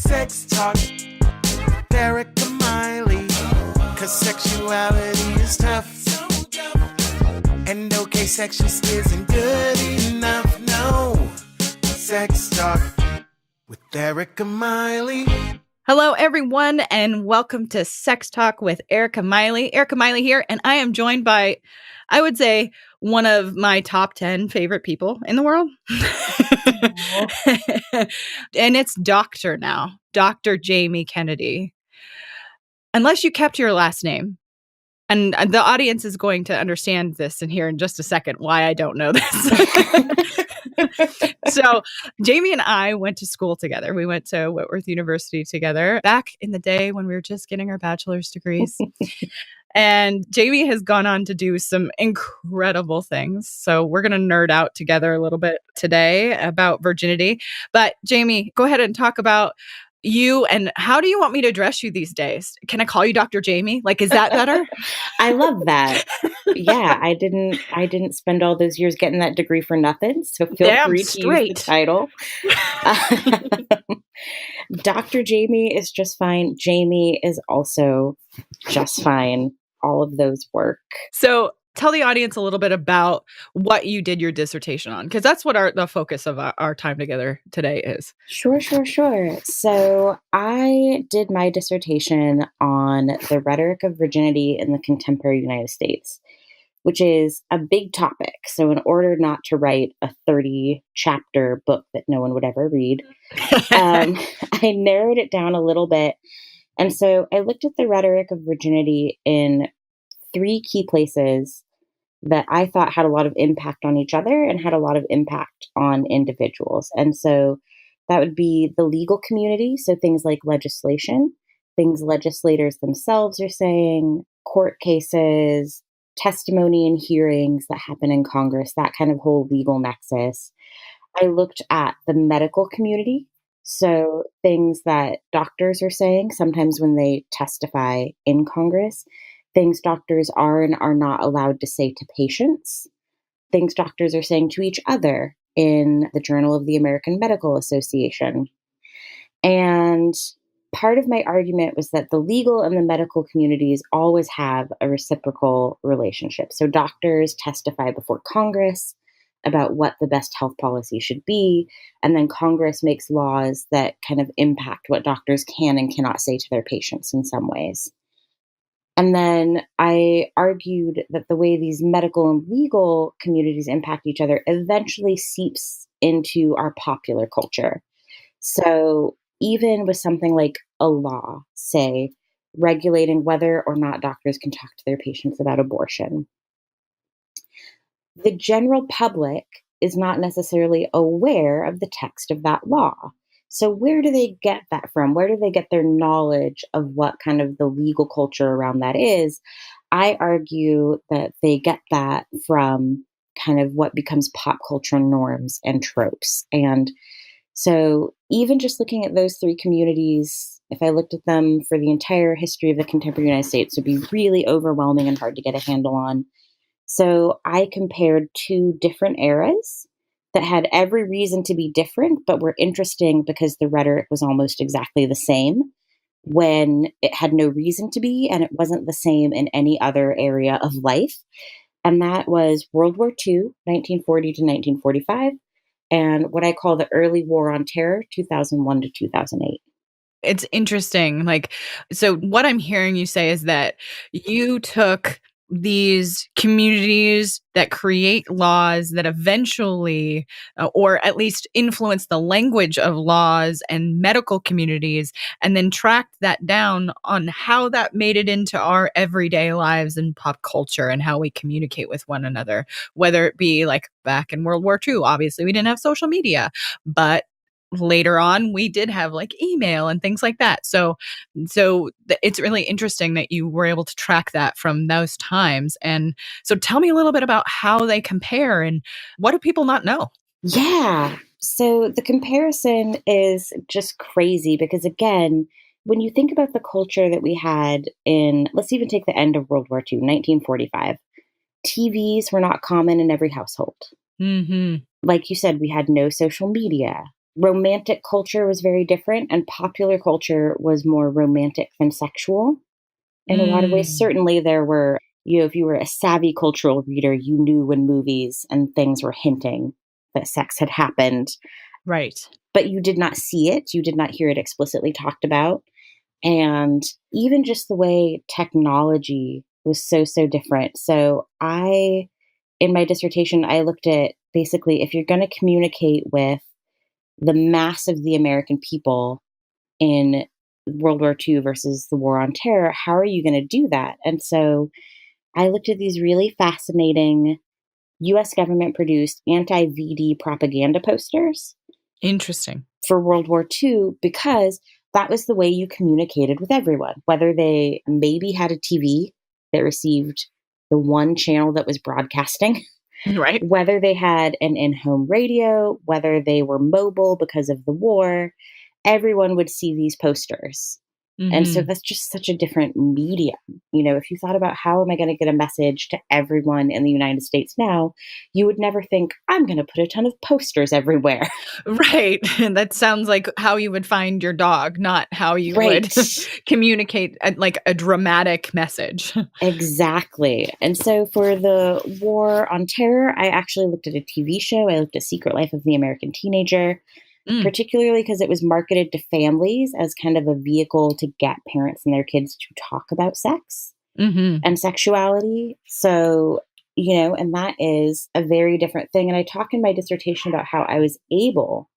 Sex talk, Erika Miley, 'cause sexuality is tough. And okay, sex just isn't good enough, no. Sex talk with Erika Miley. Hello, everyone, and welcome to Sex Talk with Erika Miley. Erika Miley here, and I am joined by, I would say, one of my top 10 favorite people in the world. And it's Doctor now, Dr. Jaime Kennedy. Unless you kept your last name. And the audience is going to understand this and hear in just a second why I don't know this. So Jamie and I went to school together. We went to Whitworth University together back in the day when we were just getting our bachelor's degrees. And Jamie has gone on to do some incredible things. So we're going to nerd out together a little bit today about virginity. But Jamie, go ahead and talk about you and how do you want me to address you these days? Can I call you Dr. Jamie? Like, is that better? I love that. Yeah, I didn't spend all those years getting that degree for nothing. So feel free to use the title. Dr. Jamie is just fine. Jamie is also just fine. All of those work. So tell the audience a little bit about what you did your dissertation on, because that's what the focus of our time together today is. Sure. So I did my dissertation on the rhetoric of virginity in the contemporary United States, which is a big topic. So in order not to write a 30-chapter book that no one would ever read, I narrowed it down a little bit. And so I looked at the rhetoric of virginity in 3 key places that I thought had a lot of impact on each other and had a lot of impact on individuals. And so that would be the legal community. So things like legislation, things legislators themselves are saying, court cases, testimony and hearings that happen in Congress, that kind of whole legal nexus. I looked at the medical community. So things that doctors are saying, sometimes when they testify in Congress, things doctors are and are not allowed to say to patients, things doctors are saying to each other in the Journal of the American Medical Association. And part of my argument was that the legal and the medical communities always have a reciprocal relationship. So doctors testify before Congress about what the best health policy should be, and then Congress makes laws that kind of impact what doctors can and cannot say to their patients in some ways. And then I argued that the way these medical and legal communities impact each other eventually seeps into our popular culture. So even with something like a law, say, regulating whether or not doctors can talk to their patients about abortion, the general public is not necessarily aware of the text of that law. So where do they get that from? Where do they get their knowledge of what kind of the legal culture around that is? I argue that they get that from kind of what becomes pop culture norms and tropes. And so even just looking at those 3 communities, if I looked at them for the entire history of the contemporary United States, it would be really overwhelming and hard to get a handle on. So I compared 2 different eras that had every reason to be different, but were interesting because the rhetoric was almost exactly the same when it had no reason to be, and it wasn't the same in any other area of life. And that was World War II, 1940 to 1945, and what I call the early war on terror, 2001 to 2008. It's interesting. So what I'm hearing you say is that you took these communities that create laws that eventually, or at least influence the language of laws and medical communities, and then tracked that down on how that made it into our everyday lives and pop culture and how we communicate with one another, whether it be like back in World War II. Obviously, we didn't have social media, but later on, we did have like email and things like that. So it's really interesting that you were able to track that from those times. And so tell me a little bit about how they compare and what do people not know? Yeah. So the comparison is just crazy because, again, when you think about the culture that we had in, let's even take the end of World War II, 1945, TVs were not common in every household. Mm-hmm. Like you said, we had no social media. romantic culture was very different, and popular culture was more romantic than sexual in a lot of ways. Mm, Certainly, there were, if you were a savvy cultural reader, you knew when movies and things were hinting that sex had happened, right. but you did not see it. You did not hear it explicitly talked about. And even just the way technology was so different. So in my dissertation, I looked at basically if you're going to communicate with the mass of the American people in World War II versus the War on Terror, how are you going to do that? And so I looked at these really fascinating US government produced anti VD propaganda posters Interesting. for World War II because that was the way you communicated with everyone, whether they maybe had a TV that received the one channel that was broadcasting, Right. whether they had an in-home radio, whether they were mobile because of the war, everyone would see these posters. And so Hmm. that's just such a different medium. If you thought about how am I going to get a message to everyone in the United States now, you would never think, I'm going to put a ton of posters everywhere. Right. That sounds like how you would find your dog, not how you would Right. communicate like a dramatic message. Exactly. And so for the War on Terror, I actually looked at a TV show. I looked at Secret Life of the American Teenager, Mm, particularly because it was marketed to families as kind of a vehicle to get parents and their kids to talk about sex hmm. and sexuality. So, and that is a very different thing. And I talk in my dissertation about how I was able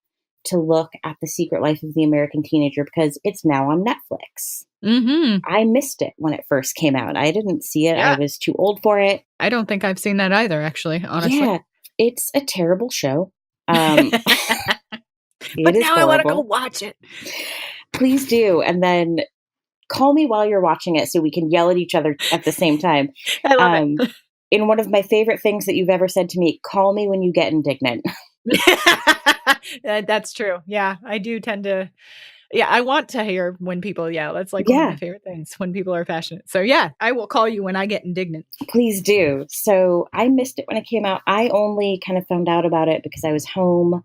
to look at The Secret Life of the American Teenager because it's now on Netflix. Hmm. I missed it when it first came out. I didn't see it. I Yeah. was too old for it. I don't think I've seen that either, actually, honestly. Yeah, it's a terrible show. Um, it But is now I want to go horrible. watch it. Please do. And then call me while you're watching it so we can yell at each other at the same time. I love it. Um, in one of my favorite things that you've ever said to me, call me when you get indignant. That's true. Yeah, I do tend to. Yeah, I want to hear when people yell. That's like one of my Yeah, favorite things when people are passionate. So yeah, I will call you when I get indignant. please do. So I missed it when it came out. I only kind of found out about it because I was home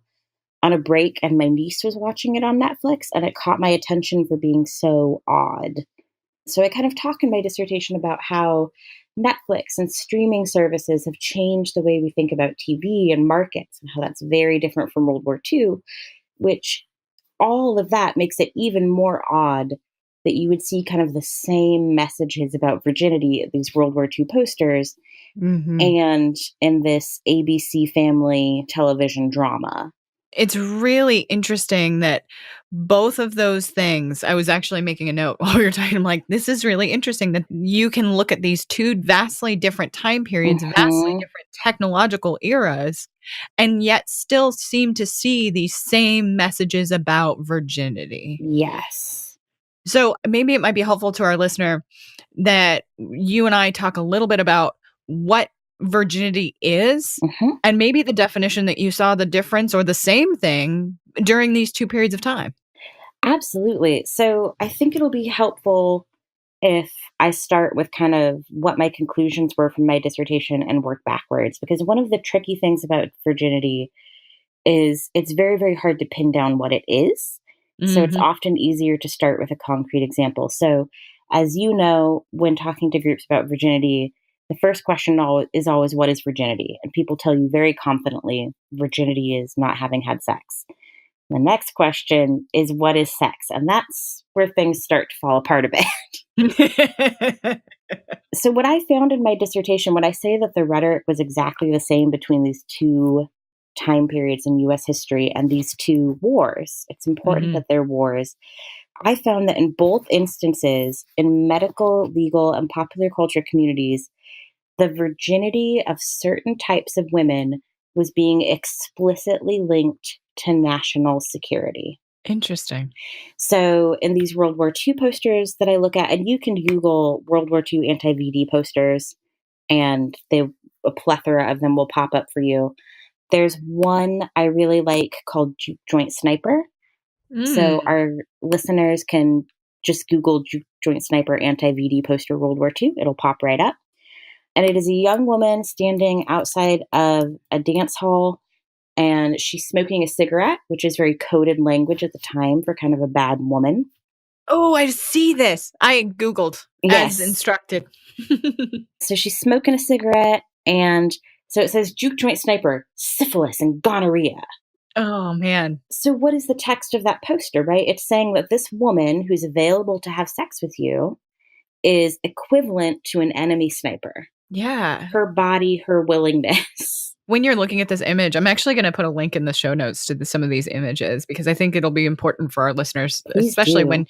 on a break and my niece was watching it on Netflix and it caught my attention for being so odd. So I kind of talk in my dissertation about how Netflix and streaming services have changed the way we think about TV and markets and how that's very different from World War II, which all of that makes it even more odd that you would see kind of the same messages about virginity, these World War II posters, Hmm. and in this ABC family television drama. It's really interesting that both of those things, I was actually making a note while we were talking. I'm like, this is really interesting that you can look at these two vastly different time periods, vastly Hmm. different technological eras, and yet still seem to see these same messages about virginity. Yes. So maybe it might be helpful to our listener that you and I talk a little bit about what virginity is Hmm. and maybe the definition that you saw the difference or the same thing during these two periods of time. Absolutely. So I think it'll be helpful if I start with kind of what my conclusions were from my dissertation and work backwards, because one of the tricky things about virginity is it's very hard to pin down what it is. So it's Mhm. often easier to start with a concrete example. So, as you know, when talking to groups about virginity, the first question is always, what is virginity? And people tell you very confidently, virginity is not having had sex. The next question is, what is sex? And that's where things start to fall apart a bit. So, what I found in my dissertation, when I say that the rhetoric was exactly the same between these two time periods in US history and these two wars, it's important Mhm. that they're wars. I found that in both instances, in medical, legal, and popular culture communities, the virginity of certain types of women was being explicitly linked to national security. Interesting. So, in these World War II posters that I look at, and you can Google World War II anti VD posters, and a plethora of them will pop up for you. There's one I really like called Juke Joint Sniper. So, Mm. our listeners can just Google Juke Joint Sniper anti VD poster World War II. It'll pop right up. And it is a young woman standing outside of a dance hall and she's smoking a cigarette, which is very coded language at the time for kind of a bad woman. Oh, I see this. I Googled as Yes. instructed. So she's smoking a cigarette, and so it says juke joint sniper, syphilis, and gonorrhea. Oh, man. So what is the text of that poster, right? It's saying that this woman who's available to have sex with you is equivalent to an enemy sniper. Yeah. Her body, her willingness. When you're looking at this image, I'm actually going to put a link in the show notes to some of these images because I think it'll be important for our listeners, Please especially do.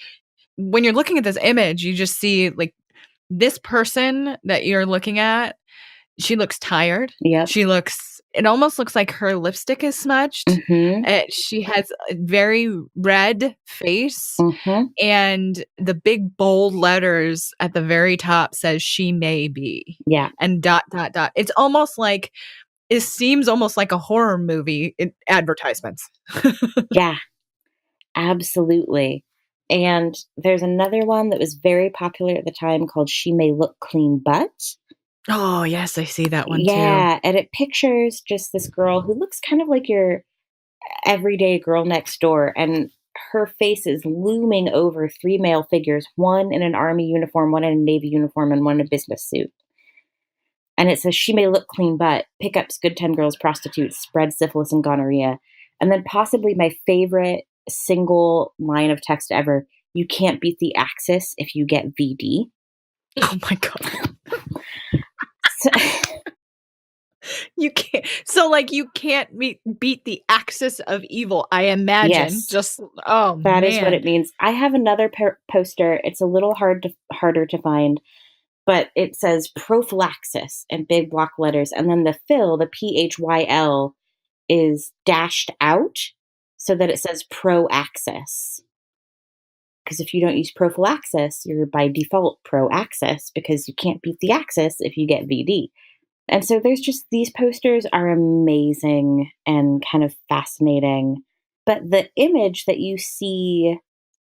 when you're looking at this image, you just see like this person that you're looking at, she looks tired. Yep. It almost looks like her lipstick is smudged. Mm-hmm. She has a very red face, Mm-hmm. and the big bold letters at the very top says she may be. Yeah. And ... It's almost like, it seems almost like a horror movie in advertisements. Yeah, absolutely. And there's another one that was very popular at the time called She May Look Clean But. Oh, yes, I see that one too. Yeah, and it pictures just this girl who looks kind of like your everyday girl next door, and her face is looming over three male figures, one in an army uniform, one in a navy uniform, and one in a business suit. And it says, she may look clean, but pickups, good time girls, prostitutes, spread syphilis and gonorrhea. And then possibly my favorite single line of text ever, you can't beat the Axis if you get VD. Oh my God. So, You can't. So, like, you can't beat the axis of evil, I imagine. Yes. Just, oh, that man. is what it means. I have another poster. It's a little harder to find, but it says prophylaxis in big block letters. And then the Phil, the PHYL, is dashed out so that it says pro-axis. Because if you don't use prophylaxis, you're by default pro-axis because you can't beat the axis if you get VD. And so there's just, these posters are amazing and kind of fascinating. But the image that you see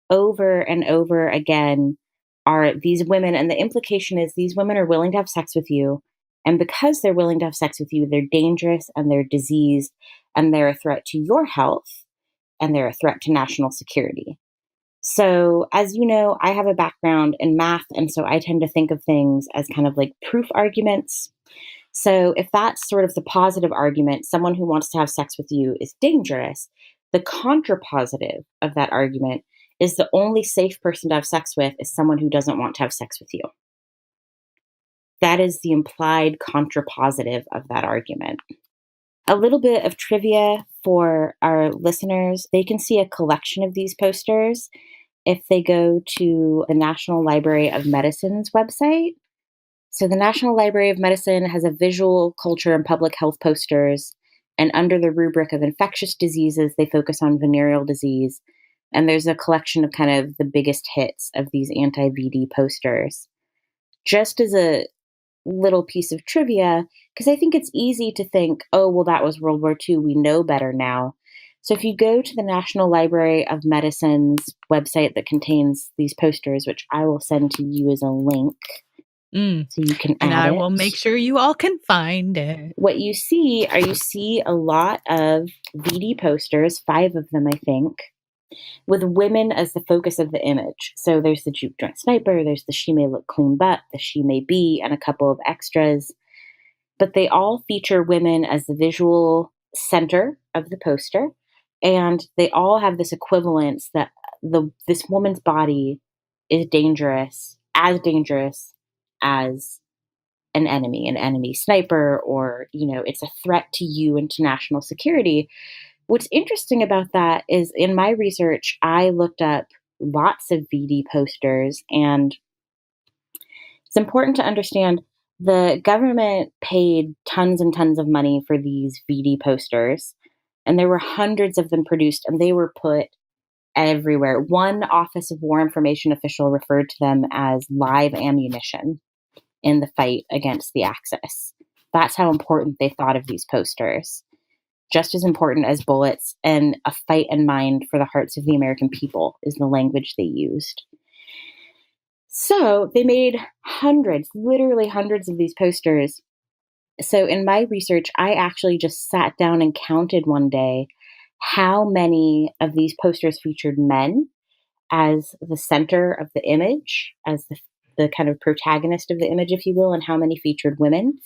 over and over again are these women, and the implication is these women are willing to have sex with you. And because they're willing to have sex with you, they're dangerous and they're diseased and they're a threat to your health and they're a threat to national security. So, as you know, I have a background in math, and so I tend to think of things as kind of like proof arguments. So, if that's sort of the positive argument, someone who wants to have sex with you is dangerous, the contrapositive of that argument is the only safe person to have sex with is someone who doesn't want to have sex with you. That is the implied contrapositive of that argument. A little bit of trivia for our listeners. They can see a collection of these posters if they go to the National Library of Medicine's website. So the National Library of Medicine has a visual, culture, and public health posters. And under the rubric of infectious diseases, they focus on venereal disease. And there's a collection of kind of the biggest hits of these anti-VD posters. Just as a little piece of trivia, because I think it's easy to think, oh, well, that was World War II. We know better now. So if you go to the National Library of Medicine's website that contains these posters, which I will send to you as a link, so you can add and I it. will make sure you all can find it. What you see a lot of VD posters, 5 of them, I think, with women as the focus of the image. So there's the juke joint sniper, there's the she may look clean but, the she may be, and a couple of extras. But they all feature women as the visual center of the poster. And they all have this equivalence that this woman's body is dangerous as an enemy sniper, or, it's a threat to you and to national security. What's interesting about that is in my research, I looked up lots of VD posters, and it's important to understand the government paid tons and tons of money for these VD posters, and there were hundreds of them produced, and they were put everywhere. One Office of War Information official referred to them as live ammunition in the fight against the Axis. That's how important they thought of these posters. Just as important as bullets, and a fight in mind for the hearts of the American people is the language they used. So they made hundreds, literally hundreds of these posters. So in my research, I actually just sat down and counted one day how many of these posters featured men as the center of the image, as the kind of protagonist of the image, if you will, and how many featured women.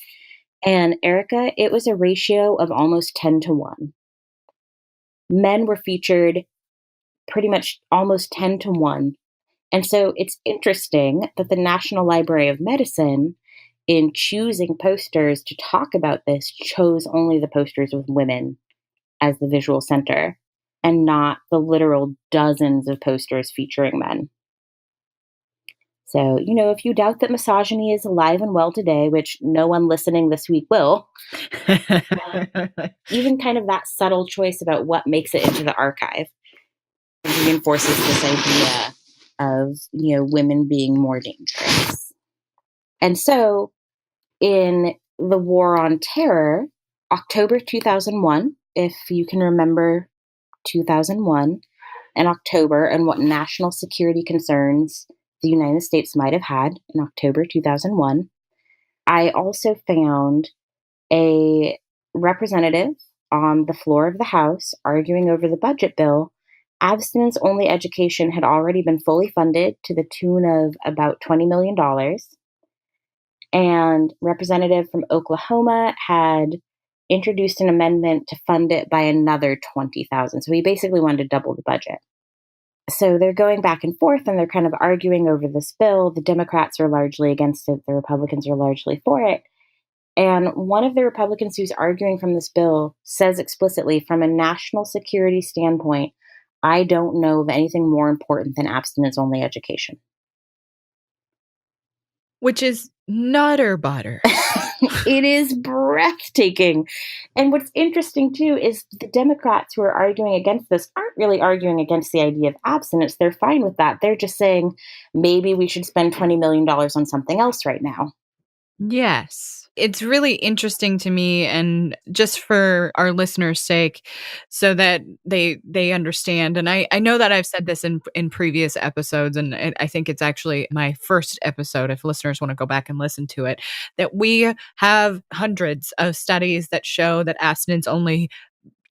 And Erika, it was a ratio of almost 10-1. Men were featured pretty much almost 10-1. And so it's interesting that the National Library of Medicine, in choosing posters to talk about this, chose only the posters with women as the visual center and not the literal dozens of posters featuring men. So, if you doubt that misogyny is alive and well today, which no one listening this week will, even kind of that subtle choice about what makes it into the archive reinforces this idea of, women being more dangerous. And so in the War on Terror, October 2001, if you can remember 2001 and October and what national security concerns the United States might have had in October 2001, I also found a representative on the floor of the House arguing over the budget bill. Abstinence-only education had already been fully funded to the tune of about $20 million. And representative from Oklahoma had introduced an amendment to fund it by another $20,000. So he basically wanted to double the budget. So they're going back and forth and they're kind of arguing over this bill. The Democrats are largely against it. The Republicans are largely for it. And one of the Republicans who's arguing from this bill says explicitly, from a national security standpoint, I don't know of anything more important than abstinence-only education. Which is nutter butter. It is breathtaking. And what's interesting, too, is the Democrats who are arguing against this aren't really arguing against the idea of abstinence. They're fine with that. They're just saying, maybe we should spend $20 million on something else right now. Yes. It's really interesting to me, and just for our listeners' sake, so that they understand. And I know that I've said this in previous episodes, and I think it's actually my first episode, if listeners want to go back and listen to it, that we have hundreds of studies that show that abstinence-only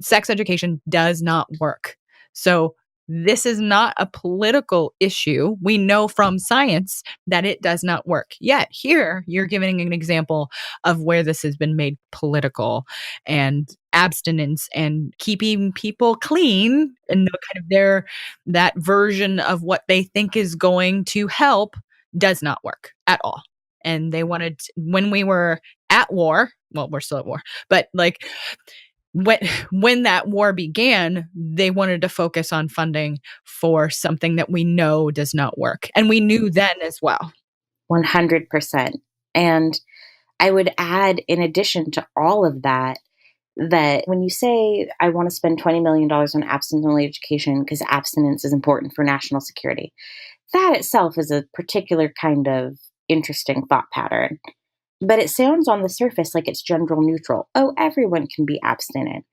sex education does not work. So this is not a political issue. We know from science that it does not work. Yet here you're giving an example of where this has been made political, and abstinence and keeping people clean and kind of that version of what they think is going to help does not work at all. And they wanted, when we were at war, well, we're still at war, but like when that war began, they wanted to focus on funding for something that we know does not work. And we knew then as well. 100%. And I would add, in addition to all of that, that when you say, I want to spend $20 million on abstinence-only education because abstinence is important for national security, that itself is a particular kind of interesting thought pattern. But it sounds on the surface like it's gender neutral. Oh, everyone can be abstinent.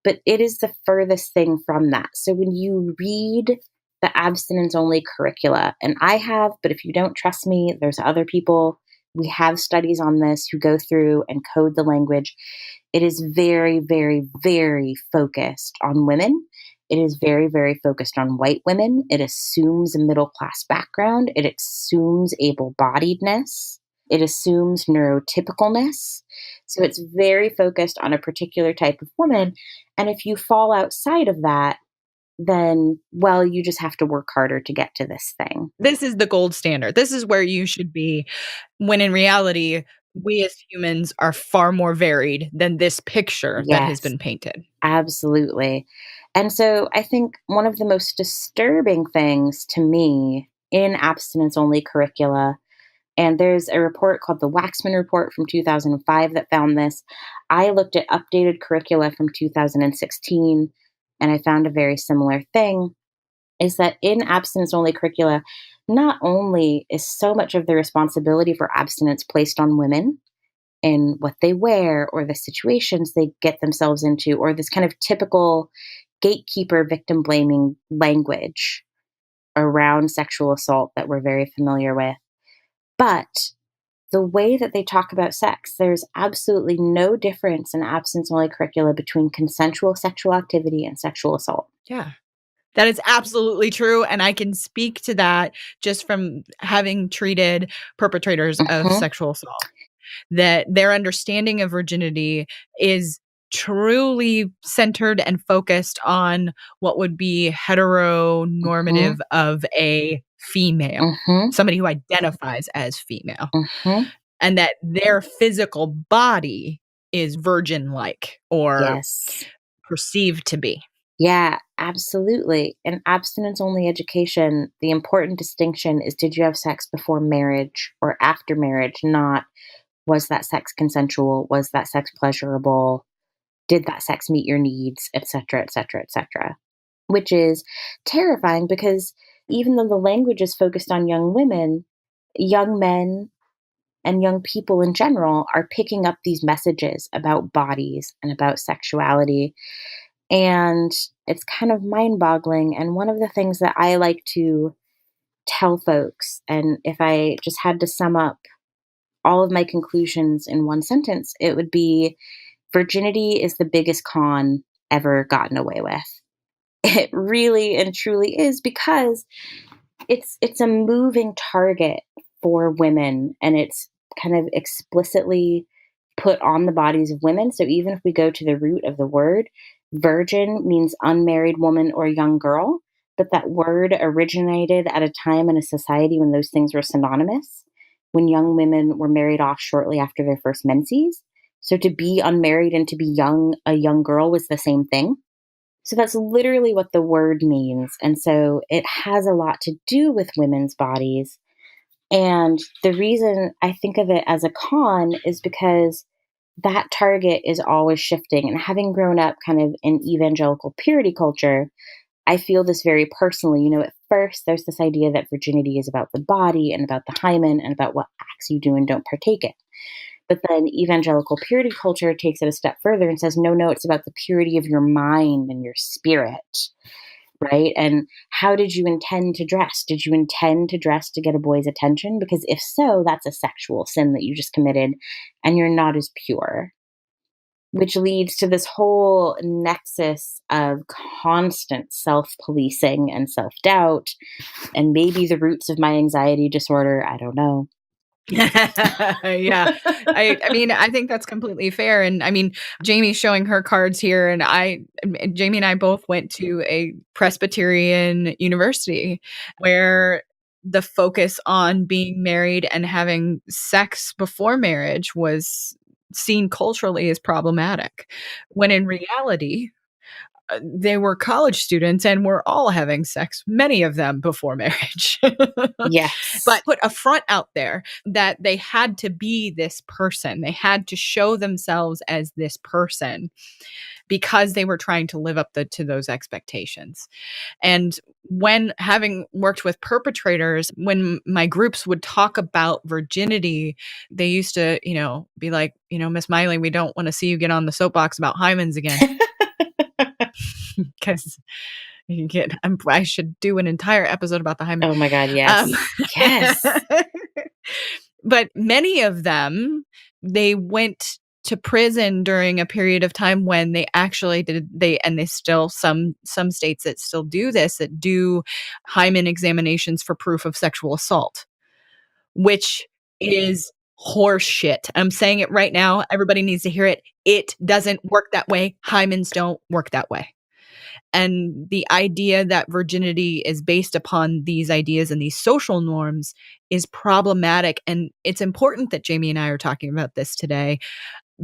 But it is the furthest thing from that. So when you read the abstinence-only curricula, and I have, but if you don't trust me, there's other people. We have studies on this who go through and code the language. It is very, very, very focused on women. It is very, very focused on white women. It assumes a middle-class background. It assumes able-bodiedness. It assumes neurotypicalness. So it's very focused on a particular type of woman. And if you fall outside of that, then, well, you just have to work harder to get to this thing. This is the gold standard. This is where you should be, when in reality, we as humans are far more varied than this picture that has been painted. Absolutely. And so I think one of the most disturbing things to me in abstinence-only curricula, and there's a report called the Waxman Report from 2005 that found this. I looked at updated curricula from 2016, and I found a very similar thing, is that in abstinence-only curricula, not only is so much of the responsibility for abstinence placed on women in what they wear or the situations they get themselves into, or this kind of typical gatekeeper victim blaming language around sexual assault that we're very familiar with. But the way that they talk about sex, there's absolutely no difference in abstinence-only curricula between consensual sexual activity and sexual assault. Yeah. That is absolutely true, and I can speak to that just from having treated perpetrators of Mhm, sexual assault, that their understanding of virginity is truly centered and focused on what would be mhm, heteronormative of a female, mhm, somebody who identifies as female, mhm. and that their physical body is virgin-like or Yes. perceived to be. Yeah, absolutely. In abstinence-only education, the important distinction is, did you have sex before marriage or after marriage? Not, was that sex consensual? Was that sex pleasurable? Did that sex meet your needs? Et cetera, et cetera, et cetera. Which is terrifying because even though the language is focused on young women, young men and young people in general are picking up these messages about bodies and about sexuality. And it's kind of mind boggling. And one of the things that I like to tell folks, and if I just had to sum up all of my conclusions in one sentence, it would be: virginity is the biggest con ever gotten away with. It really and truly is, because it's a moving target for women, and it's kind of explicitly put on the bodies of women. So even if we go to the root of the word, virgin means unmarried woman or young girl, but that word originated at a time in a society when those things were synonymous, when young women were married off shortly after their first menses. So to be unmarried and to be young, a young girl, was the same thing. So that's literally what the word means. And so it has a lot to do with women's bodies. And the reason I think of it as a con is because that target is always shifting. And having grown up kind of in evangelical purity culture, I feel this very personally. At first, there's this idea that virginity is about the body and about the hymen and about what acts you do and don't partake in. But then evangelical purity culture takes it a step further and says, no, no, it's about the purity of your mind and your spirit, right? And how did you intend to dress? Did you intend to dress to get a boy's attention? Because if so, that's a sexual sin that you just committed and you're not as pure. Which leads to this whole nexus of constant self policing and self doubt, and maybe the roots of my anxiety disorder. I don't know. Yeah. I mean, I think that's completely fair, and I mean, Jamie's showing her cards here, and Jamie and I both went to a Presbyterian university where the focus on being married and having sex before marriage was seen culturally as problematic, when in reality, they were college students and were all having sex, many of them before marriage. Yes. But put a front out there that they had to be this person. They had to show themselves as this person because they were trying to live up to those expectations. And when having worked with perpetrators, when my groups would talk about virginity, they used to, be like, Miss Miley, we don't want to see you get on the soapbox about hymens again. Because I should do an entire episode about the hymen. Oh my God, Um, yes. Yes. but many of them, they went to prison during a period of time when they actually and they still, some states that still do this, that do hymen examinations for proof of sexual assault, which is horse shit. I'm saying it right now. Everybody needs to hear it. It doesn't work that way. Hymens don't work that way. And the idea that virginity is based upon these ideas and these social norms is problematic. And it's important that Jamie and I are talking about this today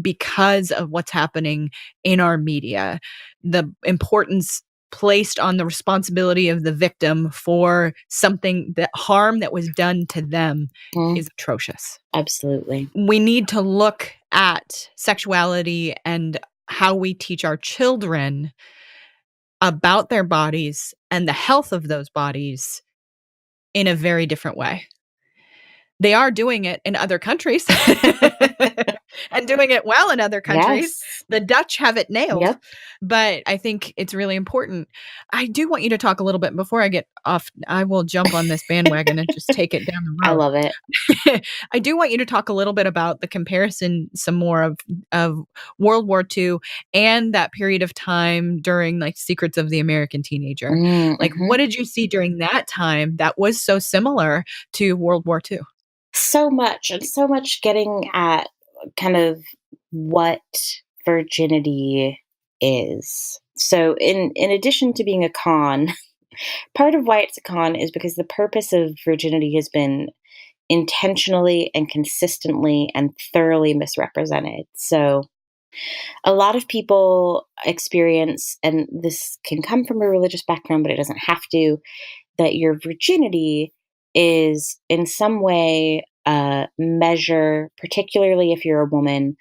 because of what's happening in our media. The importance placed on the responsibility of the victim for something, that harm that was done to them, Mm, is atrocious. absolutely. We need to look at sexuality and how we teach our children about their bodies and the health of those bodies in a very different way. They are doing it in other countries. and doing it well in other countries. Yes. The Dutch have it nailed. Yep. But I think it's really important. I do want you to talk a little bit before I get off. I will jump on this bandwagon and just take it down the I road. love it. I do want you to talk a little bit about the comparison some more of World War II and that period of time during like Secrets of the American Teenager. Like, Mm-hmm. what did you see during that time that was so similar to World War II? So much, and so much getting at kind of what virginity is. So in addition to being a con, part of why it's a con is because the purpose of virginity has been intentionally and consistently and thoroughly misrepresented. So a lot of people experience, and this can come from a religious background, but it doesn't have to, that your virginity is in some way a measure, particularly if you're a woman,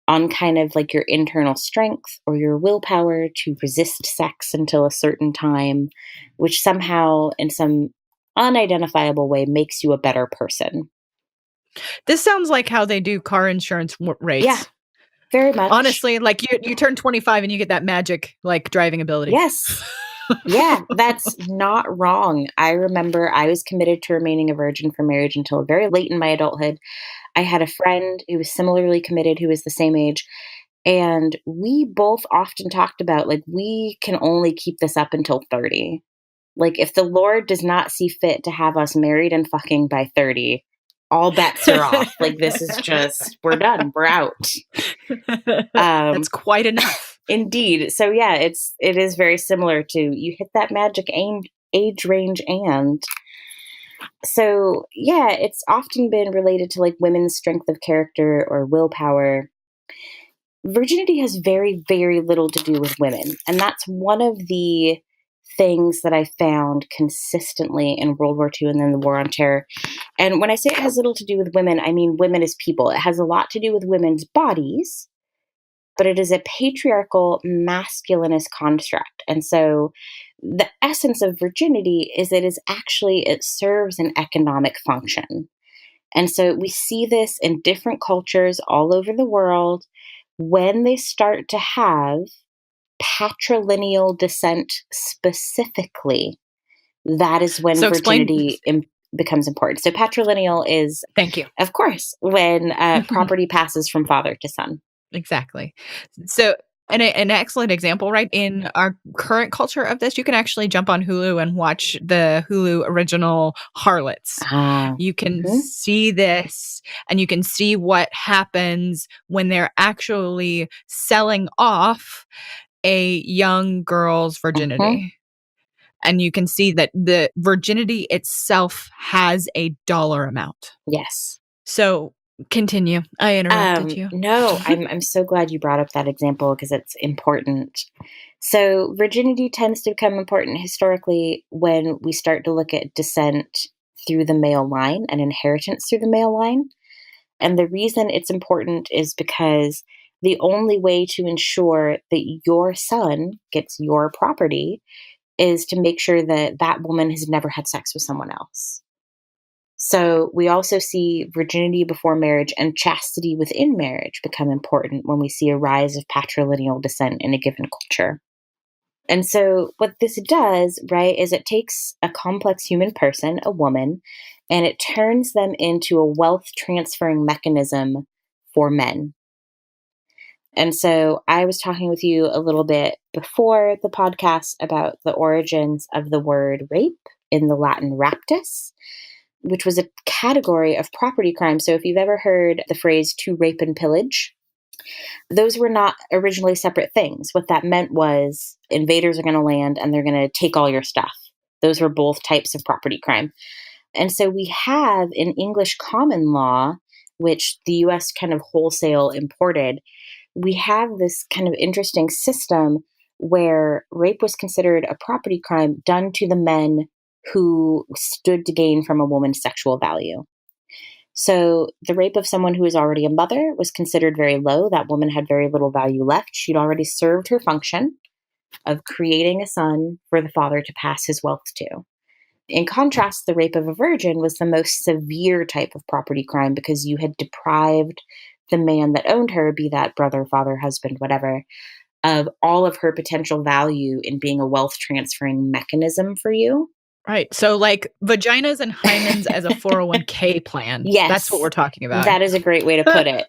on kind of like your internal strength or your willpower to resist sex until a certain time, which somehow, in some unidentifiable way, makes you a better person. This sounds like how they do car insurance rates. Yeah, very much. Honestly, like you turn 25 and you get that magic like driving ability. Yes. Yeah, that's not wrong. I remember I was committed to remaining a virgin for marriage until very late in my adulthood. I had a friend who was similarly committed, who was the same age. And we both often talked about, like, we can only keep this up until 30. Like, if the Lord does not see fit to have us married and fucking by 30, all bets are off. Like, this is just, we're done. We're out. That's quite enough. Indeed. So yeah, it is very similar to, you hit that magic age range. And so yeah, it's often been related to like women's strength of character or willpower. Virginity has very, very little to do with women. And that's one of the things that I found consistently in World War II and then the War on Terror. And when I say it has little to do with women, I mean women as people. It has a lot to do with women's bodies, but it is a patriarchal masculinist construct. And so the essence of virginity is it serves an economic function. And so we see this in different cultures all over the world when they start to have patrilineal descent specifically. That is when virginity becomes important. So patrilineal is, thank you, of course, when property passes from father to son. Exactly. So, an excellent example, right? In our current culture of this, you can actually jump on Hulu and watch the Hulu original Harlots. You can see this, and you can see what happens when they're actually selling off a young girl's virginity. And you can see that the virginity itself has a dollar amount. Yes. So continue. I interrupted you. No, I'm so glad you brought up that example because it's important. So virginity tends to become important historically when we start to look at descent through the male line and inheritance through the male line. And the reason it's important is because the only way to ensure that your son gets your property is to make sure that that woman has never had sex with someone else. So we also see virginity before marriage and chastity within marriage become important when we see a rise of patrilineal descent in a given culture. And so what this does, right, is it takes a complex human person, a woman, and it turns them into a wealth transferring mechanism for men. And so I was talking with you a little bit before the podcast about the origins of the word rape in the Latin raptus, which was a category of property crime. So if you've ever heard the phrase to rape and pillage, those were not originally separate things. What that meant was invaders are going to land and they're going to take all your stuff. Those were both types of property crime. And so we have in English common law, which the US kind of wholesale imported, we have this kind of interesting system where rape was considered a property crime done to the men who stood to gain from a woman's sexual value. So the rape of someone who was already a mother was considered very low. That woman had very little value left. She'd already served her function of creating a son for the father to pass his wealth to. In contrast, the rape of a virgin was the most severe type of property crime because you had deprived the man that owned her, be that brother, father, husband, whatever, of all of her potential value in being a wealth transferring mechanism for you. Right. So like vaginas and hymens as a 401k plan. Yes. That's what we're talking about. That is a great way to put it.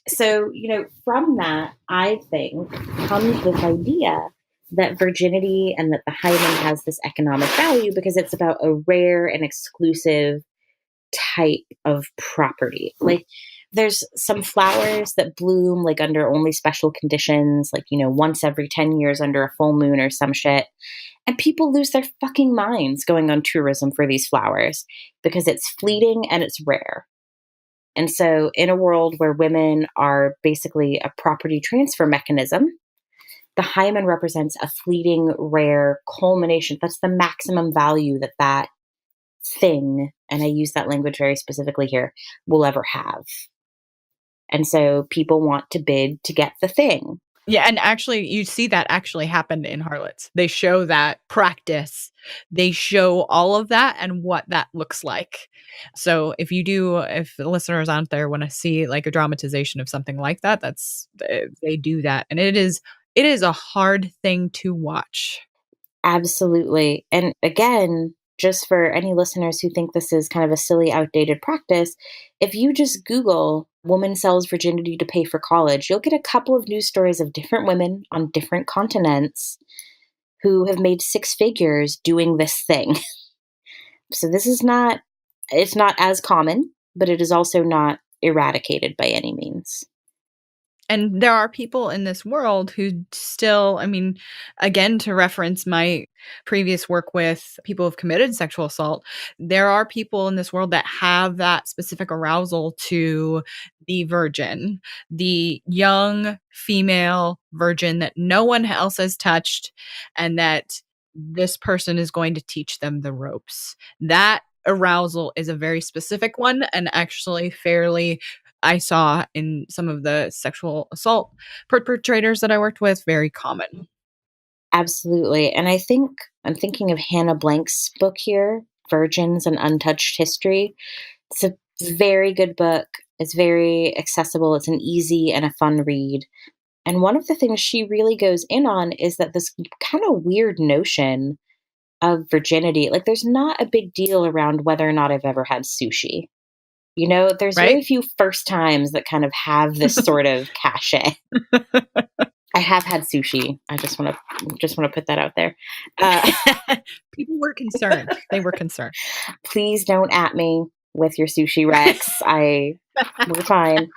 So, from that, I think comes this idea that virginity and that the hymen has this economic value because it's about a rare and exclusive type of property. Like there's some flowers that bloom like under only special conditions, like, once every 10 years under a full moon or some shit. And people lose their fucking minds going on tourism for these flowers because it's fleeting and it's rare. And so in a world where women are basically a property transfer mechanism, the hymen represents a fleeting, rare culmination. That's the maximum value that thing, and I use that language very specifically here, will ever have. And so people want to bid to get the thing. Yeah, and actually, you see that actually happened in Harlots. They show that practice. They show all of that and what that looks like. So if the listeners out there want to see like a dramatization of something like that, they do that. And it is a hard thing to watch. Absolutely. And again, just for any listeners who think this is kind of a silly, outdated practice, if you just Google woman sells virginity to pay for college, you'll get a couple of news stories of different women on different continents who have made six figures doing this thing. So it's not as common, but it is also not eradicated by any means. And there are people in this world who still, again, to reference my previous work with people who've committed sexual assault, there are people in this world that have that specific arousal to the virgin, the young female virgin that no one else has touched, and that this person is going to teach them the ropes. That arousal is a very specific one and actually fairly, I saw in some of the sexual assault perpetrators that I worked with, very common. Absolutely. And I think I'm thinking of Hannah Blank's book here, Virgins: An Untouched History. It's a very good book. It's very accessible. It's an easy and a fun read. And one of the things she really goes in on is that this kind of weird notion of virginity, like there's not a big deal around whether or not I've ever had sushi. There's Right? very few first times that kind of have this sort of cachet. I have had sushi. I just want to put that out there. People were concerned. They were concerned. Please don't at me with your sushi Rex. We're fine.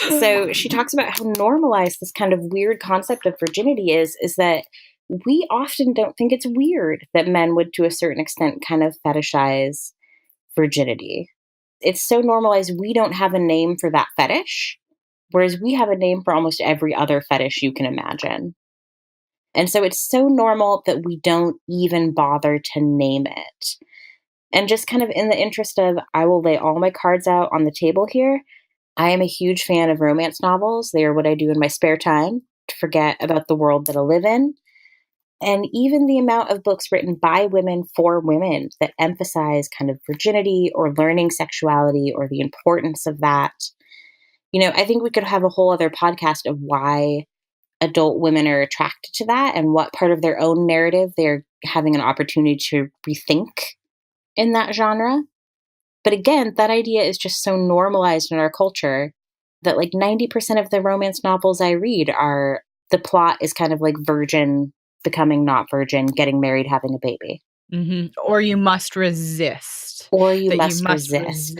So she talks about how normalized this kind of weird concept of virginity is that we often don't think it's weird that men would, to a certain extent, kind of fetishize virginity. It's so normalized we don't have a name for that fetish, whereas we have a name for almost every other fetish you can imagine. And so it's so normal that we don't even bother to name it. And just kind of in the interest of, I will lay all my cards out on the table here, I am a huge fan of romance novels. They are what I do in my spare time to forget about the world that I live in. And even the amount of books written by women for women that emphasize kind of virginity or learning sexuality or the importance of that. I think we could have a whole other podcast of why adult women are attracted to that and what part of their own narrative they're having an opportunity to rethink in that genre. But again, that idea is just so normalized in our culture that like 90% of the romance novels I read are, the plot is kind of like virgin becoming not virgin, getting married, having a baby. Mm-hmm. Or you must resist. Or you must resist.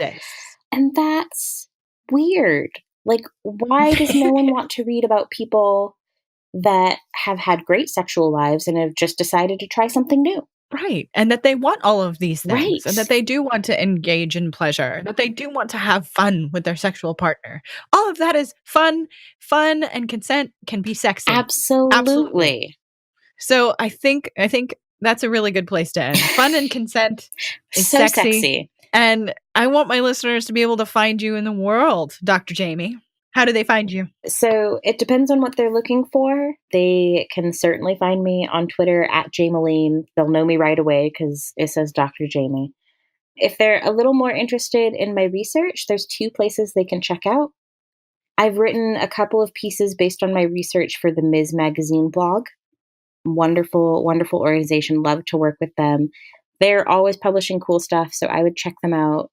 And that's weird. Like, why does no one want to read about people that have had great sexual lives and have just decided to try something new? Right. And that they want all of these things. Right. And that they do want to engage in pleasure. That they do want to have fun with their sexual partner. All of that is fun. Fun and consent can be sexy. Absolutely. So I think that's a really good place to end. Fun and consent is so sexy. And I want my listeners to be able to find you in the world, Dr. Jaime. How do they find you? So it depends on what they're looking for. They can certainly find me on Twitter at Jameline. They'll know me right away because it says Dr. Jaime. If they're a little more interested in my research, there's 2 places they can check out. I've written a couple of pieces based on my research for the Ms. Magazine blog. Wonderful, wonderful organization. Love to work with them. They're always publishing cool stuff, so I would check them out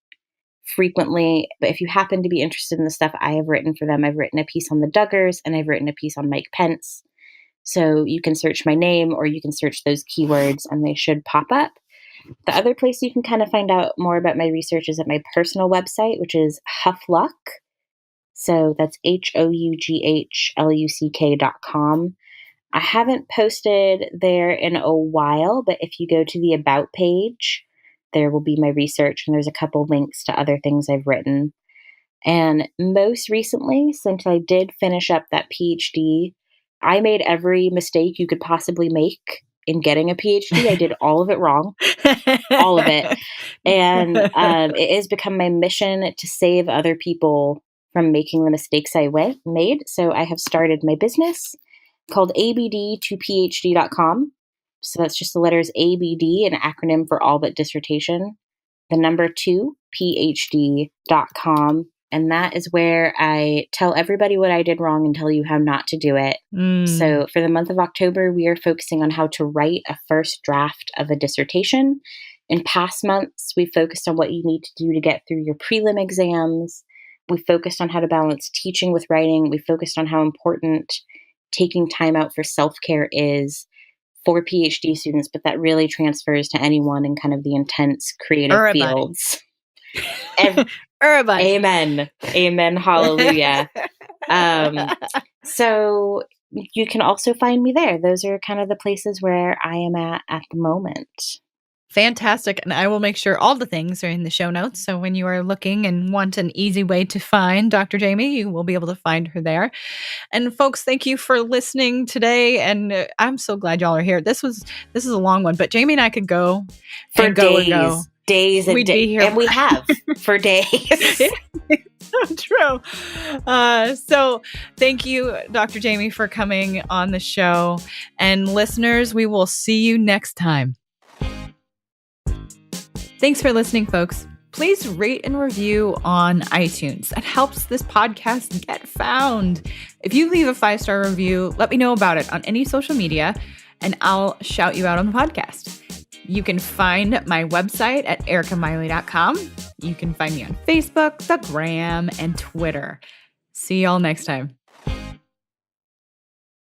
frequently. But if you happen to be interested in the stuff I have written for them, I've written a piece on the Duggars and I've written a piece on Mike Pence. So you can search my name or you can search those keywords and they should pop up. The other place you can kind of find out more about my research is at my personal website, which is Huffluck. So that's HOUGHLUCK.com. I haven't posted there in a while, but if you go to the About page, there will be my research and there's a couple links to other things I've written. And most recently, since I did finish up that Ph.D., I made every mistake you could possibly make in getting a Ph.D. I did all of it wrong, all of it. And it has become my mission to save other people from making the mistakes I made. So I have started my business called abd2phd.com. So that's just the letters ABD, an acronym for all but dissertation. The number 2, phd.com. And that is where I tell everybody what I did wrong and tell you how not to do it. So for the month of October, we are focusing on how to write a first draft of a dissertation. In past months, we focused on what you need to do to get through your prelim exams. We focused on how to balance teaching with writing. We focused on how important taking time out for self-care is for PhD students, but that really transfers to anyone in kind of the intense creative fields. Amen. Amen. Hallelujah. So you can also find me there. Those are kind of the places where I am at the moment. Fantastic. And I will make sure all the things are in the show notes. So when you are looking and want an easy way to find Dr. Jaime, you will be able to find her there. And folks, thank you for listening today. And I'm so glad y'all are here. This is a long one, but Jaime and I could go for and days. Go. Days and We'd be here. And we have for days. So true. So thank you, Dr. Jaime, for coming on the show. And listeners, we will see you next time. Thanks for listening, folks. Please rate and review on iTunes. That helps this podcast get found. If you leave a 5-star review, let me know about it on any social media, and I'll shout you out on the podcast. You can find my website at erikamiley.com. You can find me on Facebook, the Gram, and Twitter. See y'all next time.